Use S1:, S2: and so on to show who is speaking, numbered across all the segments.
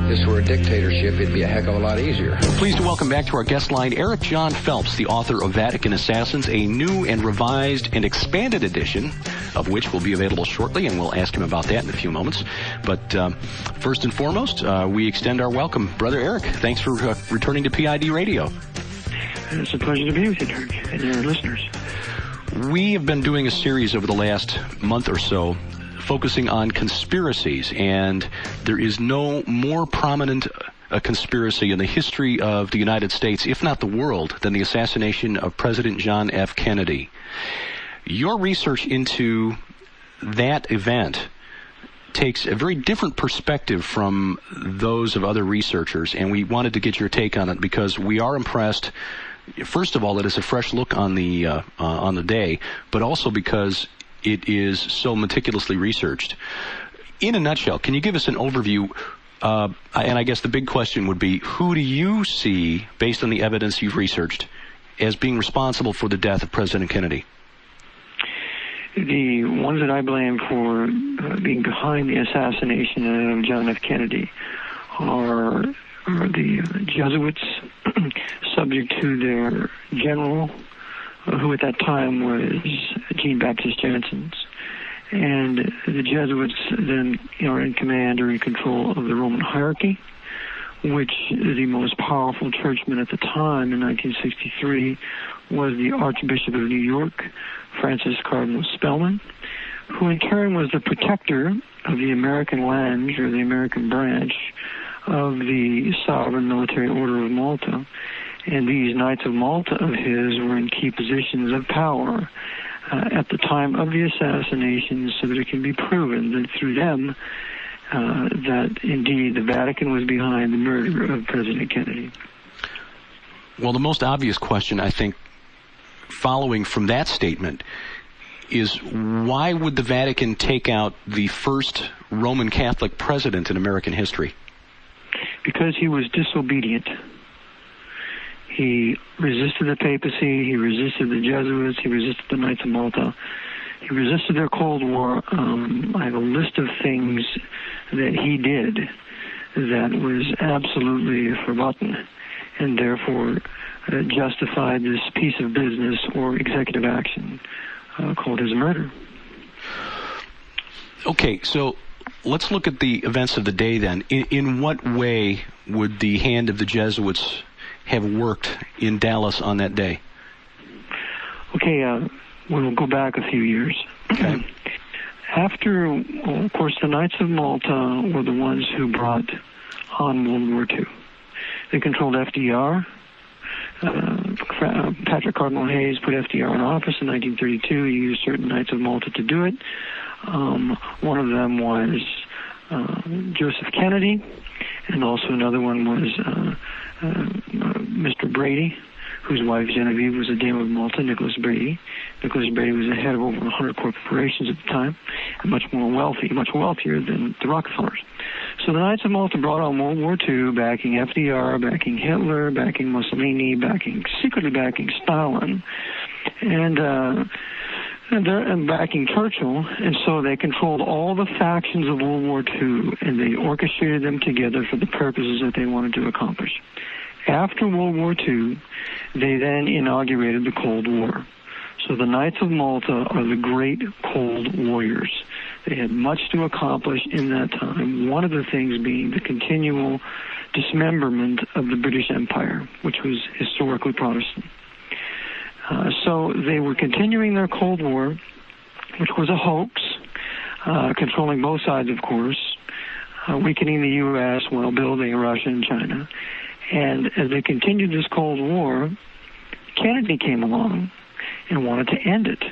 S1: this were a dictatorship, it'd be a heck of a lot easier.
S2: Pleased to welcome back to our guest line Eric John Phelps, the author of Vatican Assassins, a new and revised and expanded edition of which will be available shortly, and we'll ask him about that in a few moments. But first and foremost, we extend our welcome. Brother Eric, thanks for returning to PID Radio.
S3: It's a pleasure to be with you, Dirk, and your listeners.
S2: We have been doing a series over the last month or so focusing on conspiracies, and there is no more prominent a conspiracy in the history of the United States, if not the world, than the assassination of President John F. Kennedy. Your research into that event takes a very different perspective from those of other researchers, and we wanted to get your take on it because we are impressed, first of all, that it's a fresh look on the day, but also because it is so meticulously researched. In a nutshell, can you give us an overview? And I guess the big question would be, who do you see, based on the evidence you've researched, as being responsible for the death of President Kennedy?
S3: The ones that I blame for being behind the assassination of John F. Kennedy are the Jesuits, subject to their general, who at that time was Jean-Baptist Jansen's. And the Jesuits then are in command or in control of the Roman hierarchy, which the most powerful churchman at the time in 1963 was the Archbishop of New York, Francis Cardinal Spellman, who in turn was the protector of the American lands, or the American branch, of the Sovereign Military Order of Malta. And these Knights of Malta of his were in key positions of power at the time of the assassination, so that it can be proven that through them that indeed the Vatican was behind the murder of President Kennedy.
S2: Well, the most obvious question, I think, following from that statement is, why would the Vatican take out the first Roman Catholic president in American history?
S3: Because he was disobedient. He resisted the papacy, he resisted the Jesuits, he resisted the Knights of Malta, he resisted their Cold War. I have a list of things that he did that was absolutely forgotten, and therefore justified this piece of business or executive action called his murder.
S2: Okay, so let's look at the events of the day then. In what way would the hand of the Jesuits have worked in Dallas on that day?
S3: Okay, we'll go back a few years.
S2: Okay.
S3: After, of course, the Knights of Malta were the ones who brought on World War II. They controlled FDR. Patrick Cardinal Hayes put FDR in office in 1932. He used certain Knights of Malta to do it. One of them was Joseph Kennedy, and also another one was Mr. Brady, whose wife Genevieve was a Dame of Malta, Nicholas Brady. Nicholas Brady was the head of over 100 corporations at the time, and much wealthier than the Rockefellers. So the Knights of Malta brought on World War II, backing FDR, backing Hitler, backing Mussolini, secretly backing Stalin, and backing Churchill, and so they controlled all the factions of World War II, and they orchestrated them together for the purposes that they wanted to accomplish. After World War II, they then inaugurated the Cold War. So the Knights of Malta are the great cold warriors. They had much to accomplish in that time, one of the things being the continual dismemberment of the British Empire, which was historically Protestant. So they were continuing their Cold War, which was a hoax, controlling both sides, of course, weakening the U.S. while building Russia and China. And as they continued this Cold War, Kennedy came along and wanted to end it.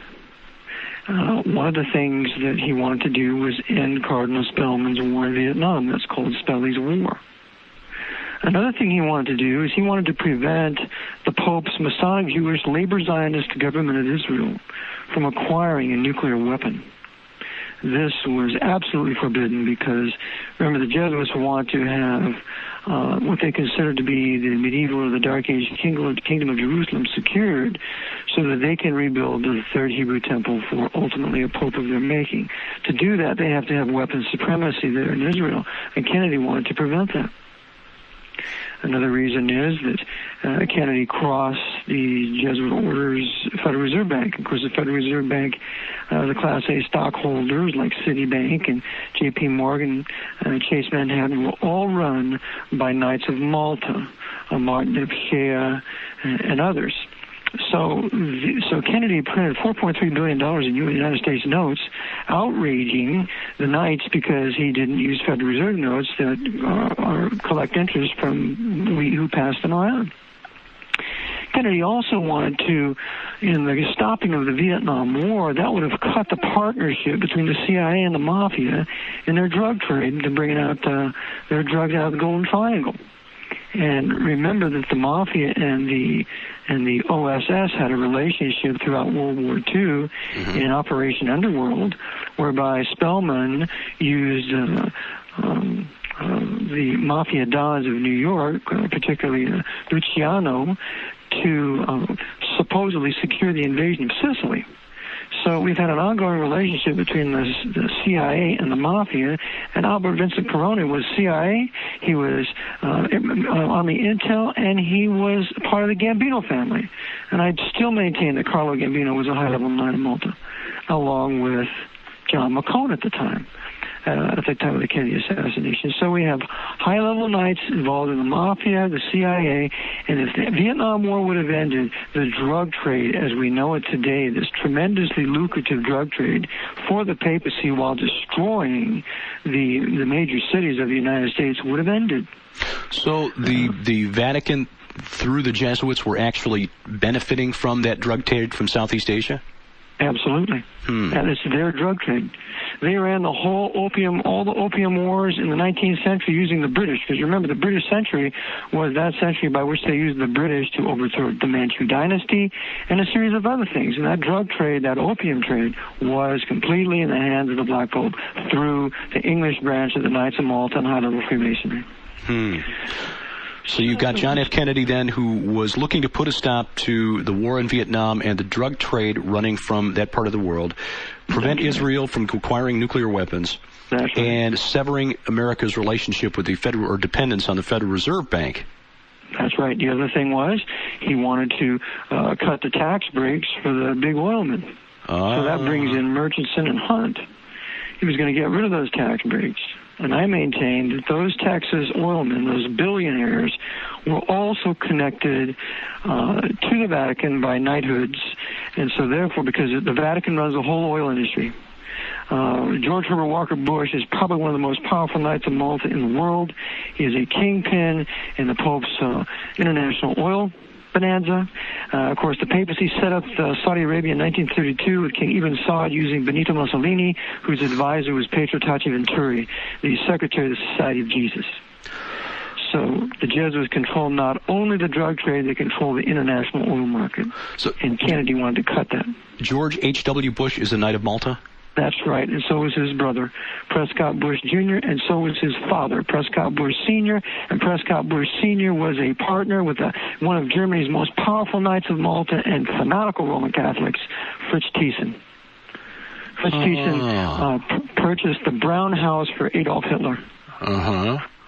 S3: One of the things that he wanted to do was end Cardinal Spellman's war in Vietnam. That's called Spelly's War. Another thing he wanted to do is he wanted to prevent the Pope's Masonic Jewish labor Zionist government of Israel from acquiring a nuclear weapon. This was absolutely forbidden because, remember, the Jesuits wanted to have what they considered to be the medieval or the Dark Age kingdom of Jerusalem secured so that they can rebuild the Third Hebrew Temple for ultimately a pope of their making. To do that, they have to have weapons supremacy there in Israel, and Kennedy wanted to prevent that. Another reason is that Kennedy crossed the Jesuit Order's Federal Reserve Bank. Of course, the Federal Reserve Bank, the Class A stockholders like Citibank and J.P. Morgan, Chase Manhattan were all run by Knights of Malta, Martin of Shea, and others. So Kennedy printed $4.3 billion in United States notes, outraging the Knights because he didn't use Federal Reserve notes that collect interest from who passed them around. Kennedy also wanted to, in the stopping of the Vietnam War, that would have cut the partnership between the CIA and the Mafia in their drug trade to bring out their drugs out of the Golden Triangle. And remember that the Mafia and the OSS had a relationship throughout World War II in Operation Underworld, whereby Spellman used the Mafia Dons of New York, particularly Luciano, to supposedly secure the invasion of Sicily. So we've had an ongoing relationship between the CIA and the Mafia, and Albert Vincent Peroni was CIA, he was Army Intel, and he was part of the Gambino family. And I still maintain that Carlo Gambino was a high-level Knight of Malta, along with John McCone at the time of the Kennedy assassination. So we have high-level Knights involved in the Mafia, the CIA, and if the Vietnam War would have ended, the drug trade as we know it today, this tremendously lucrative drug trade for the papacy while destroying the major cities of the United States would have ended.
S2: So the Vatican, through the Jesuits, were actually benefiting from that drug trade from Southeast Asia?
S3: Absolutely. And it's their drug trade. They ran all the opium wars in the 19th century using the British, because remember, the British century was that century by which they used the British to overthrow the Manchu dynasty and a series of other things. And that drug trade, that opium trade, was completely in the hands of the Black Pope through the English branch of the Knights of Malta and high-level Freemasonry.
S2: So you've got John F. Kennedy then, who was looking to put a stop to the war in Vietnam and the drug trade running from that part of the world, prevent Israel from acquiring nuclear weapons, and severing America's relationship with the federal, or dependence on the Federal Reserve Bank.
S3: That's right. The other thing was he wanted to cut the tax breaks for the big oilmen. So that brings in Murchison and Hunt. He was going to get rid of those tax breaks. And I maintain that those Texas oilmen, those billionaires, were also connected to the Vatican by knighthoods. And so therefore, because the Vatican runs the whole oil industry, George Herbert Walker Bush is probably one of the most powerful Knights of Malta in the world. He is a kingpin in the Pope's international oil bonanza. Of course, the papacy set up Saudi Arabia in 1932 with King Ibn Saud using Benito Mussolini, whose advisor was Pietro Tacci Venturi, the secretary of the Society of Jesus. So the Jesuits control not only the drug trade, they control the international oil market. And Kennedy wanted to cut that.
S2: George H.W. Bush is a Knight of Malta?
S3: That's right, and so was his brother, Prescott Bush Jr., and so was his father, Prescott Bush Sr., and Prescott Bush Sr. was a partner with one of Germany's most powerful Knights of Malta and fanatical Roman Catholics, Fritz Thyssen. Fritz Thyssen purchased the Brown House for Adolf Hitler.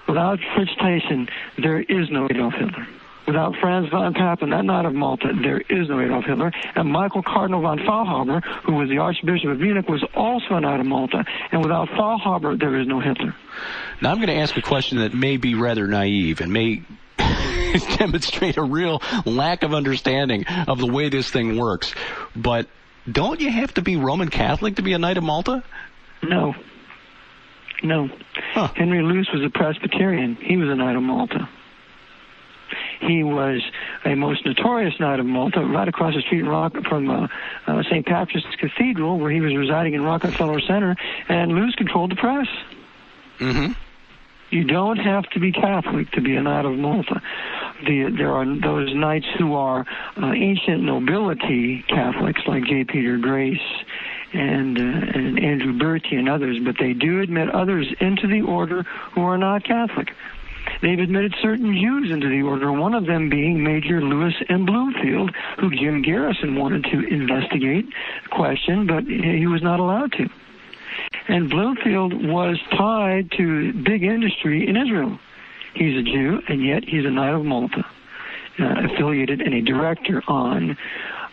S3: Without Fritz Thyssen, there is no Adolf Hitler. Without Franz von Papen, that Knight of Malta, there is no Adolf Hitler. And Michael Cardinal von Faulhaber, who was the Archbishop of Munich, was also a Knight of Malta. And without Faulhaber, there is no Hitler.
S2: Now I'm going to ask a question that may be rather naive and may demonstrate a real lack of understanding of the way this thing works. But don't you have to be Roman Catholic to be a Knight of Malta?
S3: No. Henry Luce was a Presbyterian. He was a Knight of Malta. He was a most notorious Knight of Malta, right across the street from St. Patrick's Cathedral, where he was residing in Rockefeller Center, and Luce controlled the press. You don't have to be Catholic to be a Knight of Malta. There are those knights who are ancient nobility Catholics, like J. Peter Grace and Andrew Bertie and others, but they do admit others into the order who are not Catholic. They've admitted certain Jews into the order, one of them being Major Lewis M. Bloomfield, who Jim Garrison wanted to investigate, question, but he was not allowed to. And Bloomfield was tied to big industry in Israel. He's a Jew, and yet he's a Knight of Malta, affiliated and a director on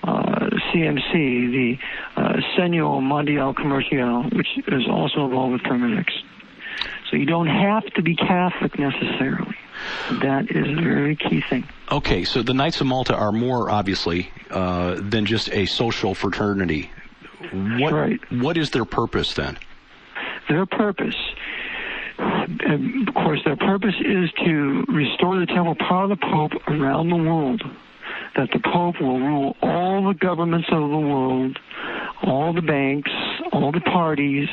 S3: CMC, the Señor Mundial Comercial, which is also involved with Terminix. So you don't have to be Catholic necessarily. That is a very key thing.
S2: Okay, so the Knights of Malta are more, obviously, than just a social fraternity.
S3: Right.
S2: What is their purpose, then?
S3: Their purpose, of course, their purpose is to restore the temporal power of the Pope around the world, that the Pope will rule all the governments of the world, all the banks, all the parties,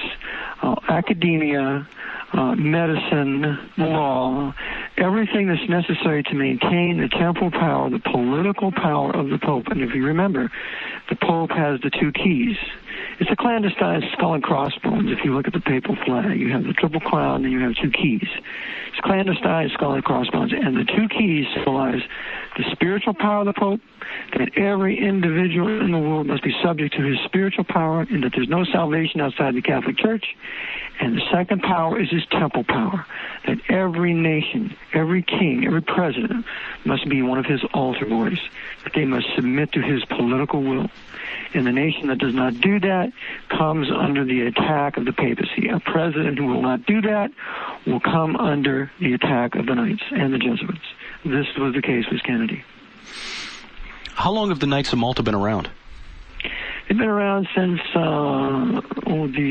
S3: academia, medicine, law, everything that's necessary to maintain the temporal power, the political power of the Pope. And if you remember, the Pope has the two keys. It's a clandestine skull and crossbones. If you look at the papal flag, you have the triple crown and you have two keys. It's clandestine skull and crossbones. And the two keys symbolize the spiritual power of the Pope, that every individual in the world must be subject to his spiritual power, and that there's no salvation outside the Catholic Church. And the second power is his temple power, that every nation, every king, every president must be one of his altar boys, that they must submit to his political will. And the nation that does not do that comes under the attack of the papacy. A president who will not do that will come under the attack of the Knights and the Jesuits. This was the case with Kennedy.
S2: How long have the Knights of Malta been around?
S3: They've been around since the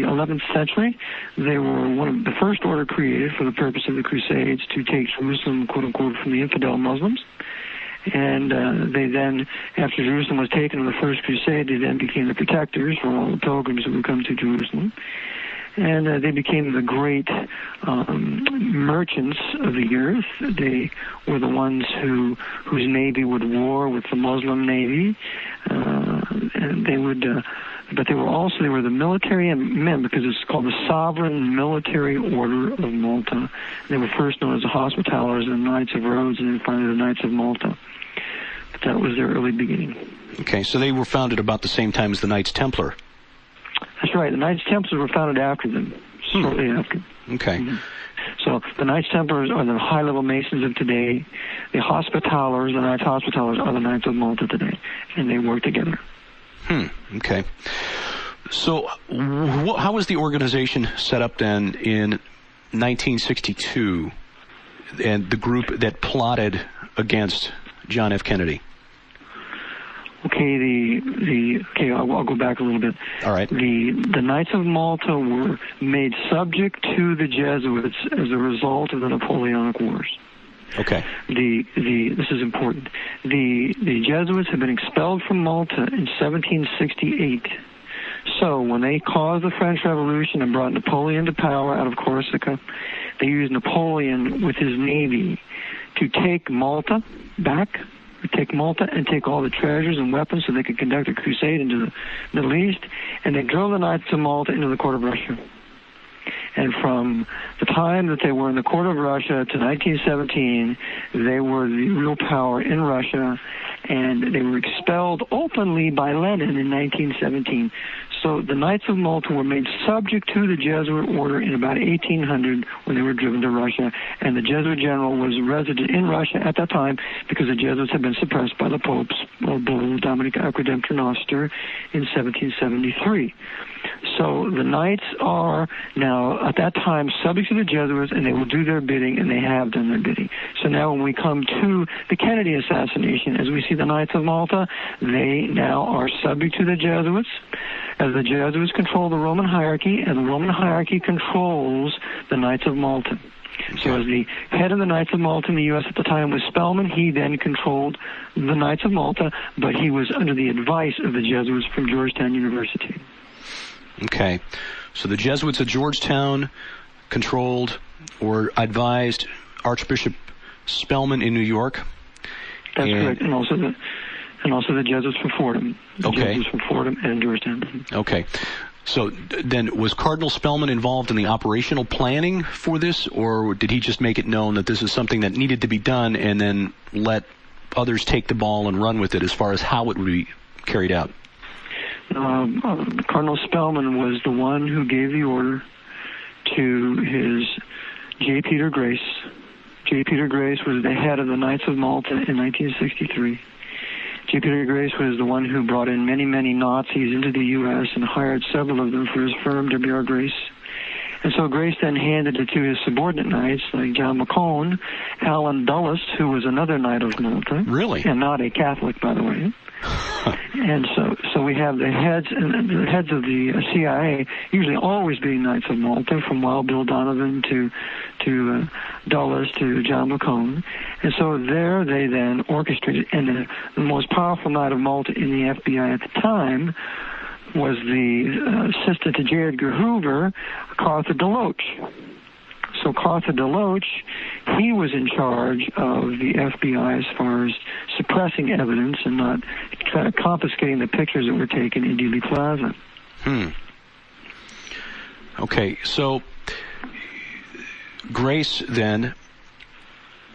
S3: 11th century. They were one of the first order created for the purpose of the Crusades to take Jerusalem, quote-unquote, from the infidel Muslims. And they then, after Jerusalem was taken in the First Crusade, they then became the protectors for all the pilgrims who would come to Jerusalem. And they became the great merchants of the earth. They were the ones whose navy would war with the Muslim navy, and they would. But they were the military men, because it's called the Sovereign Military Order of Malta. They were first known as the Hospitallers and the Knights of Rhodes, and then finally the Knights of Malta. But that was their early beginning. Okay,
S2: so they were founded about the same time as the Knights Templar.
S3: That's right. The Knights Templars were founded after them, shortly after.
S2: Okay.
S3: Mm-hmm. So the Knights Templars are the high-level Masons of today. The Hospitallers, the Knights Hospitallers, are the Knights of Malta today, and they work together.
S2: Okay. So how was the organization set up then in 1962, and the group that plotted against John F. Kennedy?
S3: Okay, I'll go back a little bit.
S2: All right.
S3: The Knights of Malta were made subject to the Jesuits as a result of the Napoleonic Wars.
S2: Okay.
S3: This is important. The Jesuits had been expelled from Malta in 1768. So when they caused the French Revolution and brought Napoleon to power out of Corsica, they used Napoleon with his navy to take Malta back, take Malta and take all the treasures and weapons so they could conduct a crusade into the Middle East, and they drove the Knights of Malta into the court of Russia. And from the time that they were in the court of Russia to 1917, they were the real power in Russia, and they were expelled openly by Lenin in 1917. So the Knights of Malta were made subject to the Jesuit order in about 1800 when they were driven to Russia, and the Jesuit general was resident in Russia at that time because the Jesuits had been suppressed by the Pope's bull, Dominic Acredemptor Noster, in 1773. So the Knights are now, at that time, subject to the Jesuits, and they will do their bidding, and they have done their bidding. So now when we come to the Kennedy assassination, as we see the Knights of Malta, they now are subject to the Jesuits, as the Jesuits control the Roman hierarchy, and the Roman hierarchy controls the Knights of Malta. So as the head of the Knights of Malta in the U.S. at the time was Spellman, he then controlled the Knights of Malta, but he was under the advice of the Jesuits from Georgetown University.
S2: Okay. So the Jesuits at Georgetown controlled or advised Archbishop Spellman in New York.
S3: That's correct, and also the Jesuits from Fordham. Jesuits from Fordham and Georgetown.
S2: Okay. So then was Cardinal Spellman involved in the operational planning for this, or did he just make it known that this is something that needed to be done and then let others take the ball and run with it as far as how it would be carried out?
S3: Cardinal Spellman was the one who gave the order to his J. Peter Grace J. Peter Grace was the head of the Knights of Malta in 1963. J. Peter Grace was the one who brought in many, many Nazis into the U.S. and hired several of them for his firm, W.R. Grace. And so Grace then handed it to his subordinate knights, like John McCone, Alan Dulles, who was another Knight of Malta.
S2: Really?
S3: And not a Catholic, by the way. And so we have the heads of the CIA usually always being Knights of Malta, from Wild Bill Donovan to Dulles to John McCone. And so there they then orchestrated, and the most powerful Knight of Malta in the FBI at the time was the assistant to J. Edgar Hoover, Arthur DeLoach. So Arthur DeLoach, he was in charge of the FBI as far as suppressing evidence and not confiscating the pictures that were taken in Dealey Plaza.
S2: Okay, so Grace then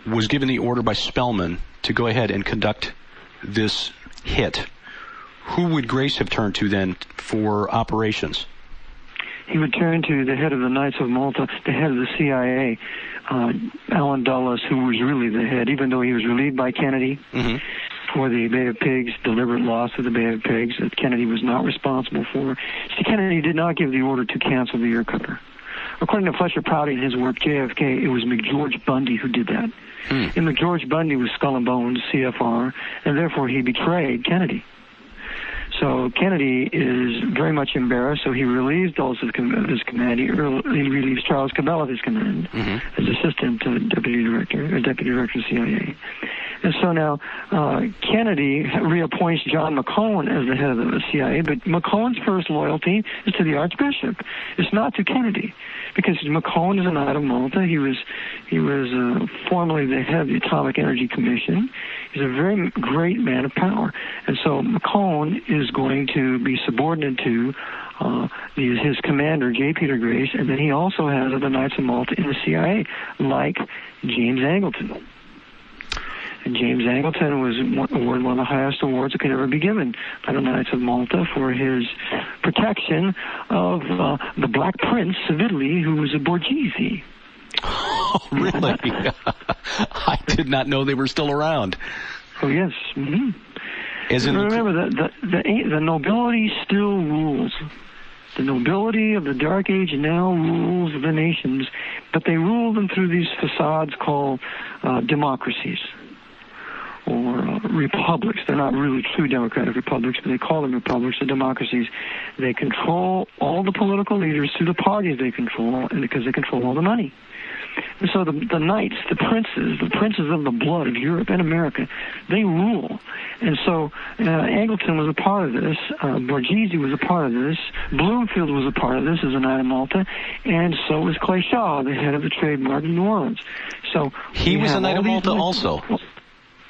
S2: was given the order by Spellman to go ahead and conduct this hit. Who would Grace have turned to then for operations?
S3: He would turn to the head of the Knights of Malta, the head of the CIA, Alan Dulles, who was really the head, even though he was relieved by Kennedy for the Bay of Pigs, deliberate loss of the Bay of Pigs that Kennedy was not responsible for. See, Kennedy did not give the order to cancel the air cover. According to Fletcher Prouty in his work, JFK, it was McGeorge Bundy who did that. And McGeorge Bundy was Skull and Bones, CFR, and therefore he betrayed Kennedy. So Kennedy is very much embarrassed, so he relieves Dulles of his command. He relieves Charles Cabell of his command as assistant deputy director of the CIA. And so now Kennedy reappoints John McCone as the head of the CIA, but McCone's first loyalty is to the Archbishop. It's not to Kennedy, because McCone is a Knight of Malta. He was formerly the head of the Atomic Energy Commission. He's a very great man of power. And so McCone is going to be subordinate to his commander, J. Peter Grace, and then he also has the Knights of Malta in the CIA, like James Angleton. And James Angleton was awarded one of the highest awards that could ever be given by the Knights of Malta for his protection of the Black Prince of Italy, who was a Borghese.
S2: Oh, really? I did not know they were still around.
S3: Oh, yes. Remember, the nobility still rules. The nobility of the Dark Age now rules the nations, but they rule them through these facades called democracies or republics. They're not really true democratic republics, but they call them republics or democracies. They control all the political leaders through the parties they control, and because they control all the money. And so the knights, the princes of the blood of Europe and America, they rule. And so Angleton was a part of this. Borghese was a part of this. Bloomfield was a part of this as a Knight of Malta. And so was Clay Shaw, the head of the Trade Mart in New Orleans. So
S2: he was a Knight of Malta also.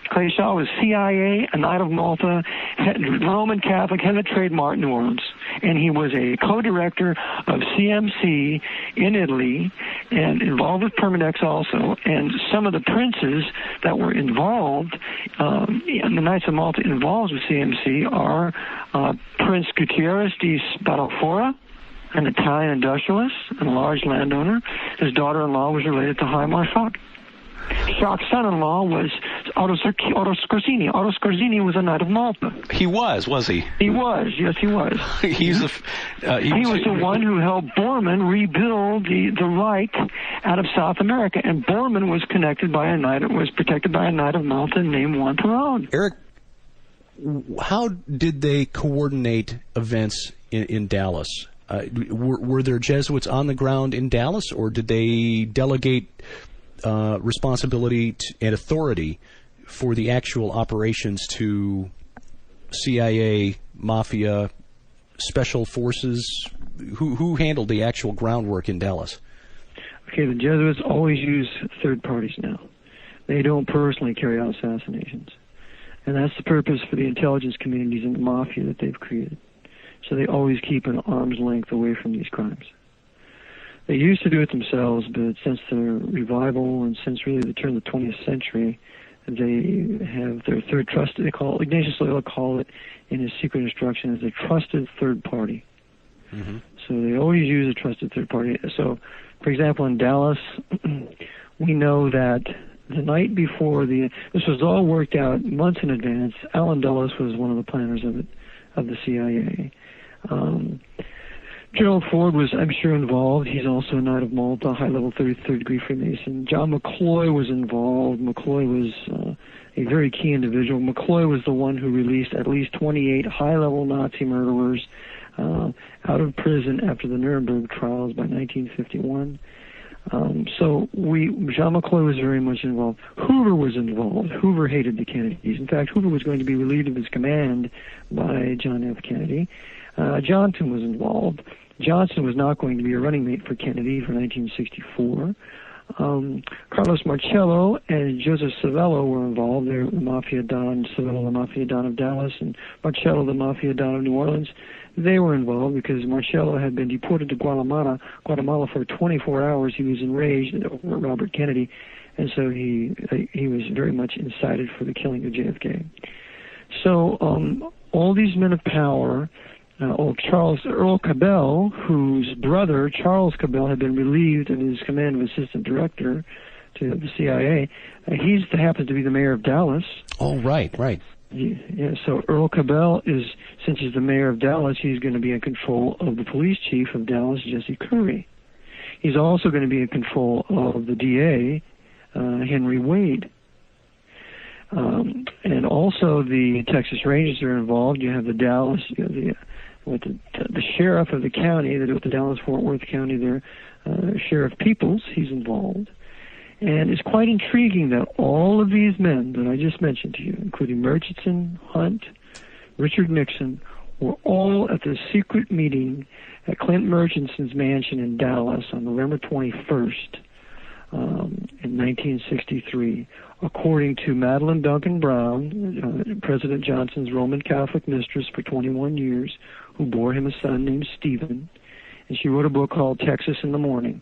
S3: Clay Shaw was CIA, a Knight of Malta, Roman Catholic, head of the Trade Mart in New Orleans. And he was a co-director of CMC in Italy and involved with Permidex also. And some of the princes that were involved, and the Knights of Malta involved with CMC are Prince Gutierrez de Spadafora, an Italian industrialist and a large landowner. His daughter-in-law was related to Hymar Schock. Schock's son-in-law was Otto Scorzini. Otto Scorzini was a Knight of Malta.
S2: He was he?
S3: He was, yes, he was.
S2: He was
S3: the one who helped Bormann rebuild the Reich out of South America, and Bormann was protected by a Knight of Malta named Juan Perón.
S2: Eric, how did they coordinate events in Dallas? Were there Jesuits on the ground in Dallas, or did they delegate responsibility and authority for the actual operations to CIA, Mafia, Special Forces? Who handled the actual groundwork in Dallas?
S3: Okay, the Jesuits always use third parties now. They don't personally carry out assassinations. And that's the purpose for the intelligence communities and the Mafia that they've created. So they always keep an arm's length away from these crimes. They used to do it themselves, but since the revival and since really the turn of the 20th century, they have their third trusted, Ignatius Loyola called it in his secret instructions, a trusted third party. So they always use a trusted third party. So, for example, in Dallas, we know that the night before this was all worked out months in advance. Allen Dulles was one of the planners of the CIA. Gerald Ford was, I'm sure, involved. He's also a Knight of Malta, high-level 33rd degree Freemason. John McCloy was involved. McCloy was a very key individual. McCloy was the one who released at least 28 high-level Nazi murderers out of prison after the Nuremberg trials by 1951. So John McCloy was very much involved. Hoover was involved. Hoover hated the Kennedys. In fact, Hoover was going to be relieved of his command by John F. Kennedy. Johnson was involved. Johnson was not going to be a running mate for Kennedy for 1964. Carlos Marcello and Joseph Civello were involved. They're the Mafia Don, Civello the Mafia Don of Dallas, and Marcello the Mafia Don of New Orleans. They were involved because Marcello had been deported to Guatemala for 24 hours. He was enraged over Robert Kennedy, and so he was very much incited for the killing of JFK. So all these men of power, Earl Cabell, whose brother, Charles Cabell, had been relieved of his command of assistant director to the CIA. He happens to be the mayor of Dallas.
S4: Oh, right.
S3: Yeah, so Earl Cabell since he's the mayor of Dallas, he's going to be in control of the police chief of Dallas, Jesse Curry. He's also going to be in control of the DA, Henry Wade. And also the Texas Rangers are involved. You have the Dallas, the sheriff of the county, with the Dallas-Fort Worth County there, Sheriff Peoples, he's involved. And it's quite intriguing that all of these men that I just mentioned to you, including Murchison, Hunt, Richard Nixon, were all at the secret meeting at Clint Murchison's mansion in Dallas on November 21st in 1963, according to Madeline Duncan Brown, President Johnson's Roman Catholic mistress for 21 years, who bore him a son named Stephen. And she wrote a book called Texas in the Morning.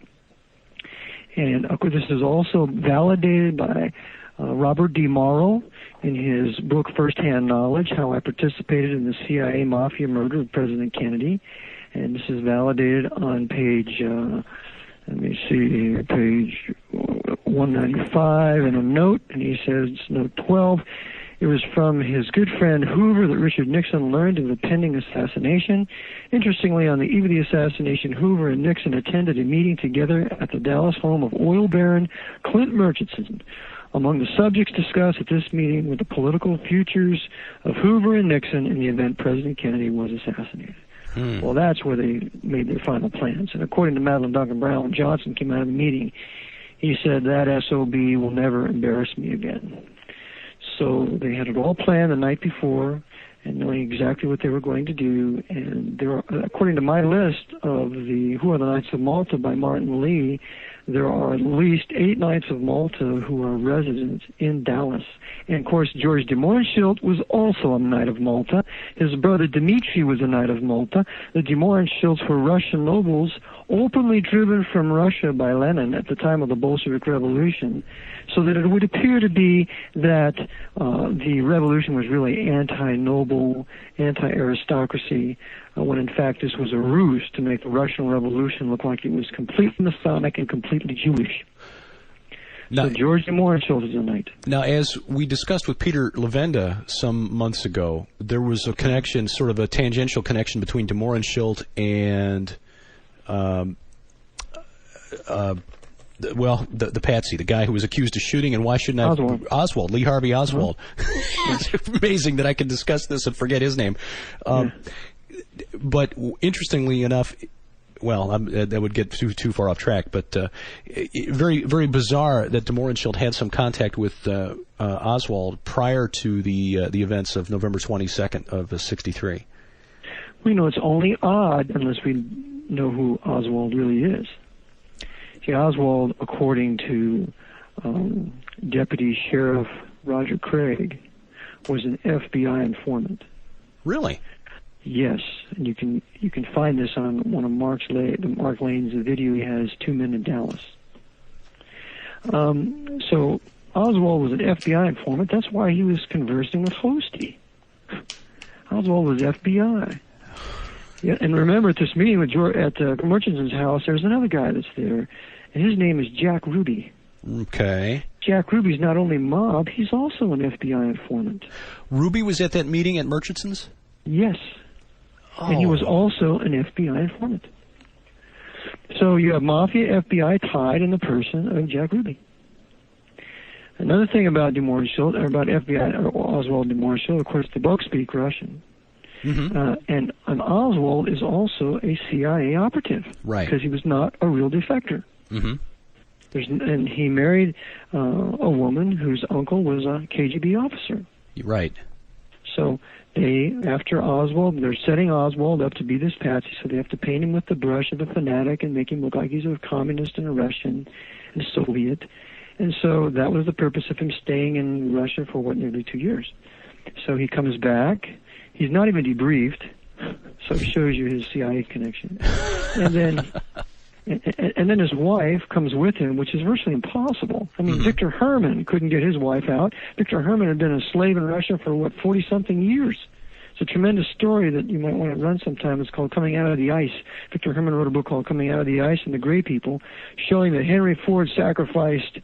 S3: And this is also validated by Robert D. Morrow in his book First-Hand Knowledge, How I Participated in the CIA Mafia Murder of President Kennedy. And this is validated on page, page 195 in a note, and he says, note 12, it was from his good friend Hoover that Richard Nixon learned of the pending assassination. Interestingly, on the eve of the assassination, Hoover and Nixon attended a meeting together at the Dallas home of oil baron Clint Murchison. Among the subjects discussed at this meeting were the political futures of Hoover and Nixon in the event President Kennedy was assassinated. Well, that's where they made their final plans. And according to Madeline Duncan Brown, when Johnson came out of the meeting, he said, that SOB will never embarrass me again. So they had it all planned the night before and knowing exactly what they were going to do. And there are, according to my list of Who Are the Knights of Malta by Martin Lee, there are at least 8 Knights of Malta who are residents in Dallas. And, of course, George de Mohrenschildt was also a Knight of Malta. His brother Dmitri was a Knight of Malta. The de Mohrenschildts were Russian nobles openly driven from Russia by Lenin at the time of the Bolshevik Revolution, so that it would appear to be that the revolution was really anti-noble, anti-aristocracy, when in fact this was a ruse to make the Russian Revolution look like it was completely Masonic and completely Jewish. Now, so George de Mohrenschildt is a knight.
S4: Now, as we discussed with Peter Levenda some months ago, there was a connection, sort of a tangential connection between de Mohrenschildt and the patsy, the guy who was accused of shooting, and why shouldn't I? Oswald, Lee Harvey Oswald. It's amazing that I can discuss this and forget his name. But interestingly enough, that would get too far off track, but very, very bizarre that de Mohrenschildt had some contact with Oswald prior to the events of November 22nd of '63.
S3: We know it's only odd unless we know who Oswald really is. See, Oswald, according to Deputy Sheriff Roger Craig, was an FBI informant.
S4: Really?
S3: Yes, and you can find this on one of Mark Lane's video he has, 2 Men in Dallas. So Oswald was an FBI informant. That's why he was conversing with Hosty. Oswald was FBI. Yeah, and remember at this meeting at Murchison's house, there's another guy that's there, and his name is Jack Ruby.
S4: Okay.
S3: Jack Ruby's not only mob, he's also an FBI informant.
S4: Ruby was at that meeting at Murchison's?
S3: Yes. Oh. And he was also an FBI informant. So you have Mafia, FBI tied in the person of Jack Ruby. Another thing about about FBI, Oswald de Morsil, of course, they both speak Russian. Mm-hmm. And Oswald is also a CIA operative.
S4: Right.
S3: Because he was not a real defector.
S4: Mm-hmm.
S3: And he married a woman whose uncle was a KGB officer.
S4: Right.
S3: So after Oswald, they're setting Oswald up to be this patsy, so they have to paint him with the brush of a fanatic and make him look like he's a communist and a Russian and a Soviet. And so that was the purpose of him staying in Russia for, nearly 2 years. So he comes back. He's not even debriefed, so it shows you his CIA connection. And then his wife comes with him, which is virtually impossible. I mean, Victor Herman couldn't get his wife out. Victor Herman had been a slave in Russia for, 40-something years. It's a tremendous story that you might want to run sometime. It's called Coming Out of the Ice. Victor Herman wrote a book called Coming Out of the Ice and the Gray People, showing that Henry Ford sacrificed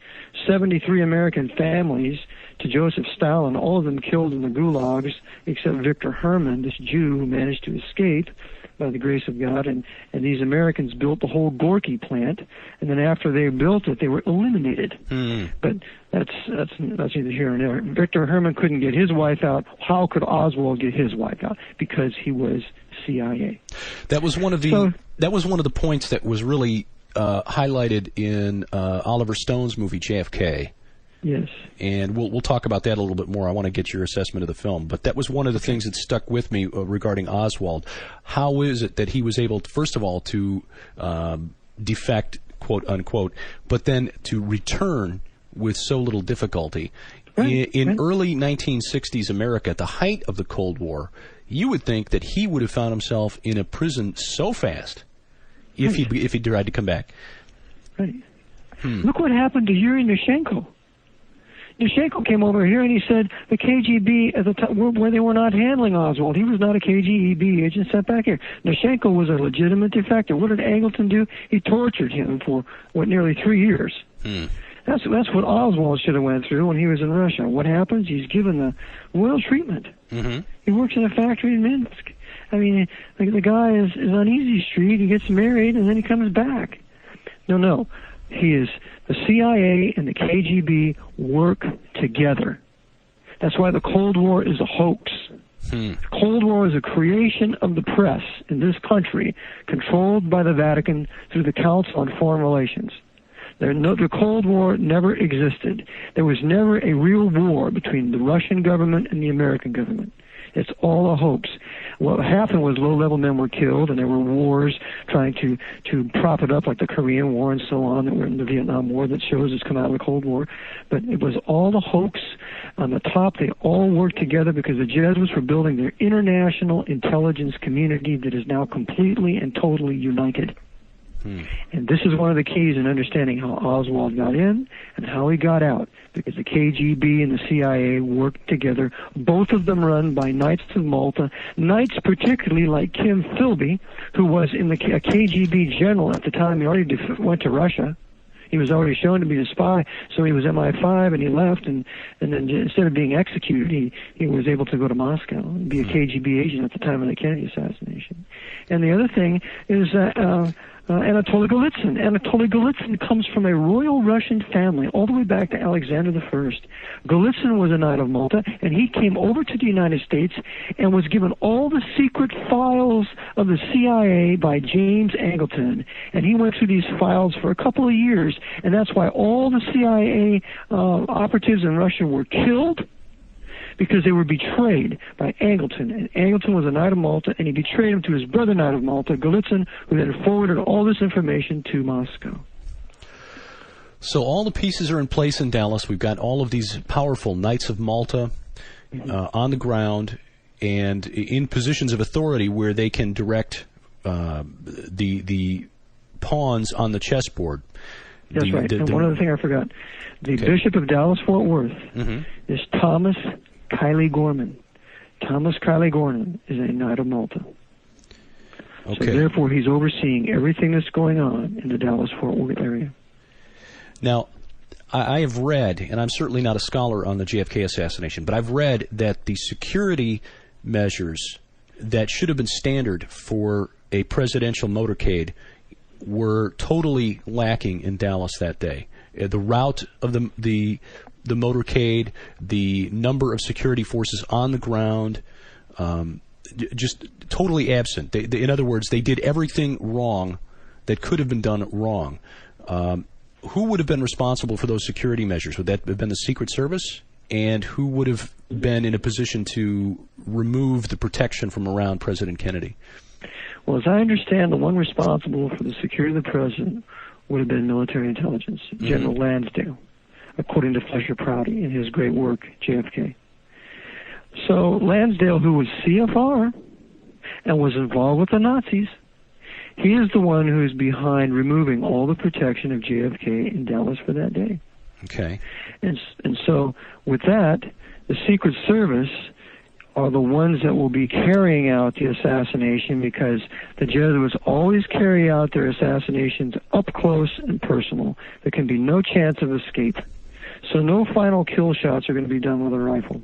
S3: 73 American families to Joseph Stalin, all of them killed in the gulags, except Victor Herman, this Jew who managed to escape by the grace of God, and these Americans built the whole Gorky plant, and then after they built it, they were eliminated. But that's neither here nor there. Victor Herman couldn't get his wife out. How could Oswald get his wife out? Because he was CIA.
S4: That was one of the points that was really highlighted in Oliver Stone's movie JFK.
S3: Yes.
S4: And we'll talk about that a little bit more. I want to get your assessment of the film. But that was one of the things that stuck with me regarding Oswald. How is it that he was able, first of all, to defect, quote unquote, but then to return with so little difficulty? In early 1960s America, at the height of the Cold War, you would think that he would have found himself in a prison so fast if he tried to come back.
S3: Right. Look what happened to Yuri Nushenko. Nushenko came over here and he said the KGB at the time, where they were not handling Oswald. He was not a KGB agent sent back here. Nushenko was a legitimate defector. What did Angleton do? He tortured him for, nearly 3 years. That's what Oswald should have went through when he was in Russia. What happens? He's given the royal treatment. He works in a factory in Minsk. I mean, the guy is on Easy Street. He gets married and then he comes back. No. The CIA and the KGB work together. That's why the Cold War is a hoax. The Cold War is a creation of the press in this country, controlled by the Vatican through the Council on Foreign Relations. The Cold War never existed. There was never a real war between the Russian government and the American government. It's all a hoax. What happened was low-level men were killed, and there were wars trying to prop it up, like the Korean War and so on, that were in the Vietnam War that shows it's come out of the Cold War. But it was all a hoax. On the top, they all worked together because the Jesuits were building their international intelligence community that is now completely and totally united. And this is one of the keys in understanding how Oswald got in and how he got out, because the KGB and the CIA worked together, both of them run by Knights of Malta, Knights particularly like Kim Philby, who was a KGB general at the time. He already went to Russia. He was already shown to be a spy, so he was MI5, and he left, and then instead of being executed, he was able to go to Moscow and be a KGB agent at the time of the Kennedy assassination. And the other thing is Anatoly Golitsyn. Anatoly Golitsyn comes from a royal Russian family all the way back to Alexander I. Golitsyn was a Knight of Malta, and he came over to the United States and was given all the secret files of the CIA by James Angleton. And he went through these files for a couple of years, and that's why all the CIA operatives in Russia were killed, because they were betrayed by Angleton. And Angleton was a Knight of Malta, and he betrayed him to his brother Knight of Malta, Golitsyn, who then forwarded all this information to Moscow.
S4: So all the pieces are in place in Dallas. We've got all of these powerful Knights of Malta on the ground and in positions of authority where they can direct the pawns on the chessboard.
S3: That's right. And one other thing I forgot. The Bishop of Dallas-Fort Worth is Thomas Kiley Gorman. Thomas Kiley Gorman is a Knight of Malta. So therefore, he's overseeing everything that's going on in the Dallas-Fort Worth area.
S4: Now, I have read, and I'm certainly not a scholar on the JFK assassination, but I've read that the security measures that should have been standard for a presidential motorcade were totally lacking in Dallas that day. The route of the motorcade, the number of security forces on the ground, just totally absent. In other words, they did everything wrong that could have been done wrong. Who would have been responsible for those security measures? Would that have been the Secret Service? And who would have been in a position to remove the protection from around President Kennedy?
S3: Well, as I understand, the one responsible for the security of the president would have been military intelligence, General Lansdale, according to Fletcher Prouty in his great work, JFK. So Lansdale, who was CFR and was involved with the Nazis, he is the one who is behind removing all the protection of JFK in Dallas for that day.
S4: Okay.
S3: And so with that, the Secret Service are the ones that will be carrying out the assassination, because the Jesuits always carry out their assassinations up close and personal. There can be no chance of escape. So no final kill shots are going to be done with a rifle.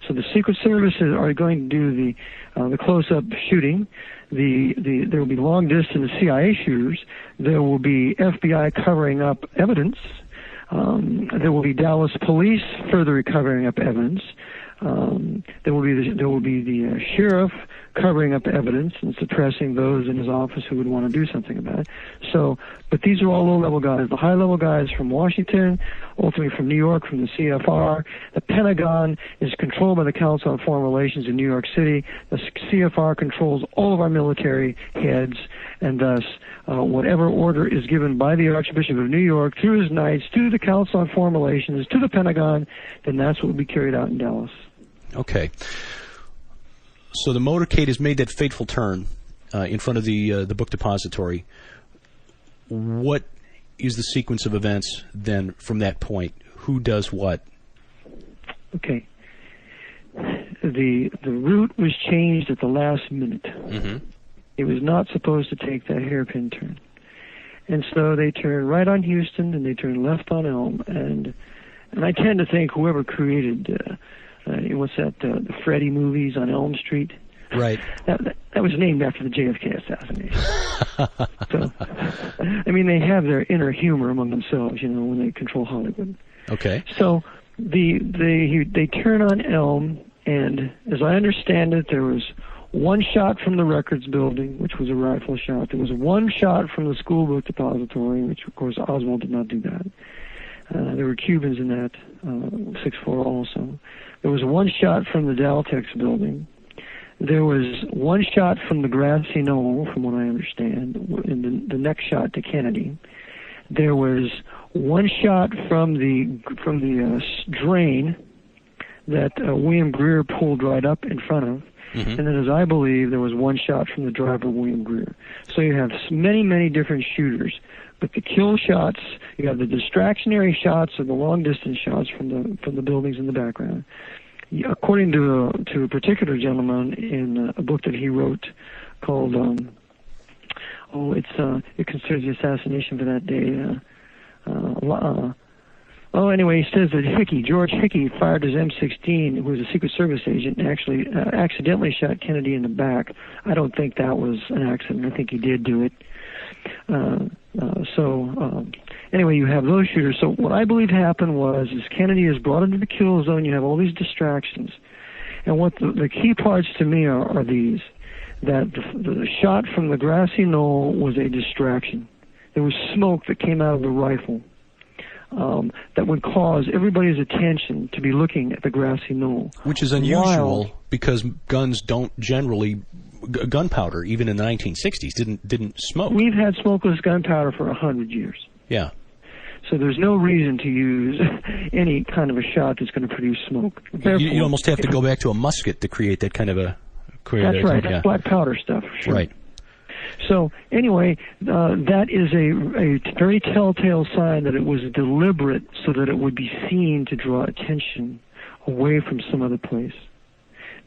S3: So the Secret Services are going to do the close-up shooting. There will be long-distance CIA shooters. There will be FBI covering up evidence. There will be Dallas police further covering up evidence. There will be the sheriff covering up evidence and suppressing those in his office who would want to do something about it. So, but these are all low-level guys. The high-level guys from Washington, ultimately from New York, from the CFR. The Pentagon is controlled by the Council on Foreign Relations in New York City. The CFR controls all of our military heads, and thus whatever order is given by the Archbishop of New York through his knights to the Council on Foreign Relations to the Pentagon, then that's what will be carried out in Dallas.
S4: Okay. So the motorcade has made that fateful turn in front of the book depository. What is the sequence of events then from that point? Who does what?
S3: Okay. The route was changed at the last minute. It was not supposed to take that hairpin turn. And so they turned right on Houston and they turned left on Elm. And I tend to think whoever created the Freddy movies on Elm Street?
S4: Right.
S3: That was named after the JFK assassination. So, I mean, they have their inner humor among themselves, when they control Hollywood.
S4: Okay.
S3: So they turn on Elm, and as I understand it, there was one shot from the records building, which was a rifle shot. There was one shot from the school book depository, which, of course, Oswald did not do that. There were Cubans in that, 6-4 also. There was one shot from the Daltex building. There was one shot from the grassy knoll, from what I understand, in the next shot to Kennedy. There was one shot from the drain that William Greer pulled right up in front of. And then, as I believe, there was one shot from the driver, William Greer. So you have many, many different shooters. But the kill shots, you have the distractionary shots or the long-distance shots from the buildings in the background. According to a particular gentleman in a book that he wrote called, it considers the assassination for that day. Anyway, he says that George Hickey fired his M16, who was a Secret Service agent, and actually accidentally shot Kennedy in the back. I don't think that was an accident. I think he did do it. Anyway, you have those shooters. So what I believe happened was Kennedy is brought into the kill zone. You have all these distractions. And what the key parts to me are these, that the shot from the grassy knoll was a distraction. There was smoke that came out of the rifle that would cause everybody's attention to be looking at the grassy knoll.
S4: Which is unusual because guns don't generally... Gunpowder, even in the 1960s, didn't smoke.
S3: We've had smokeless gunpowder for 100 years.
S4: Yeah.
S3: So there's no reason to use any kind of a shot that's going to produce smoke. Therefore,
S4: you almost have to go back to a musket to create that kind of a...
S3: That's right. That's black powder stuff. Sure.
S4: Right.
S3: So anyway, that is a very telltale sign that it was deliberate so that it would be seen to draw attention away from some other place.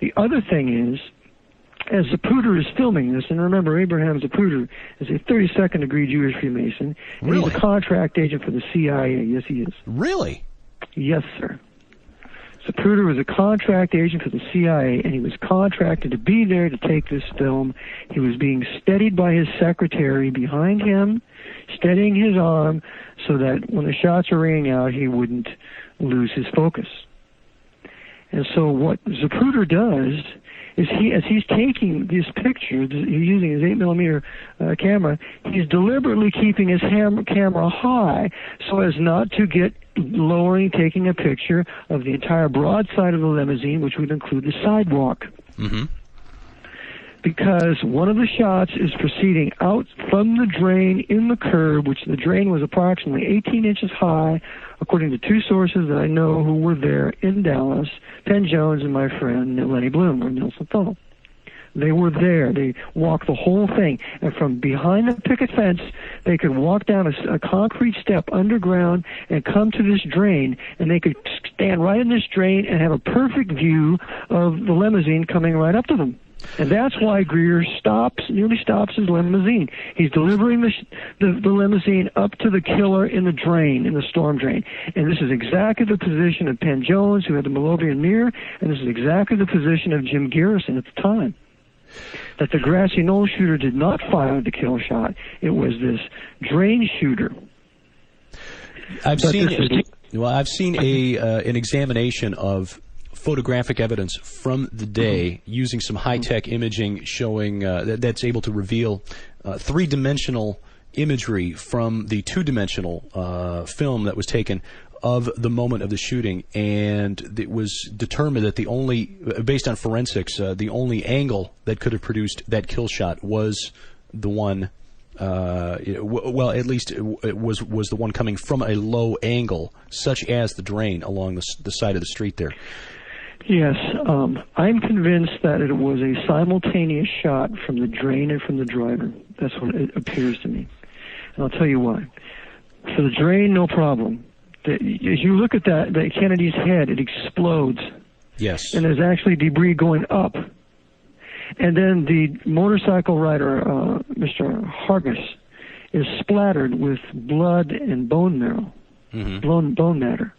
S3: The other thing is as Zapruder is filming this, and remember, Abraham Zapruder is a 32nd degree Jewish Freemason. And
S4: really?
S3: He's a contract agent for the CIA. Yes, he is.
S4: Really?
S3: Yes, sir. Zapruder was a contract agent for the CIA, and he was contracted to be there to take this film. He was being steadied by his secretary behind him, steadying his arm so that when the shots are ringing out, he wouldn't lose his focus. And so what Zapruder does is as he's taking this picture, he's using his 8mm camera, he's deliberately keeping his camera high so as not to get lowering, taking a picture of the entire broad side of the limousine, which would include the sidewalk.
S4: Mm-hmm.
S3: Because one of the shots is proceeding out from the drain in the curb, which the drain was approximately 18 inches high, according to two sources that I know who were there in Dallas, Penn Jones and my friend Lenny Bloom, or Nelson Fellow. They were there. They walked the whole thing. And from behind the picket fence, they could walk down a concrete step underground and come to this drain, and they could stand right in this drain and have a perfect view of the limousine coming right up to them. And that's why Greer nearly stops his limousine. He's delivering the limousine up to the killer in the drain, in the storm drain. And this is exactly the position of Penn Jones, who had the Malovian mirror, and this is exactly the position of Jim Garrison at the time. That the grassy knoll shooter did not fire the kill shot. It was this drain shooter.
S4: I've seen an examination of photographic evidence from the day using some high-tech imaging showing that's able to reveal three-dimensional imagery from the two-dimensional film that was taken of the moment of the shooting, and it was determined that based on forensics, the only angle that could have produced that kill shot was the one, at least it was the one coming from a low angle, such as the drain along the side of the street there.
S3: Yes, I'm convinced that it was a simultaneous shot from the drain and from the driver. That's what it appears to me. And I'll tell you why. For the drain, no problem. As you look at that Kennedy's head, it explodes.
S4: Yes.
S3: And there's actually debris going up. And then the motorcycle rider, Mr. Hargis, is splattered with blood and bone marrow, bone matter.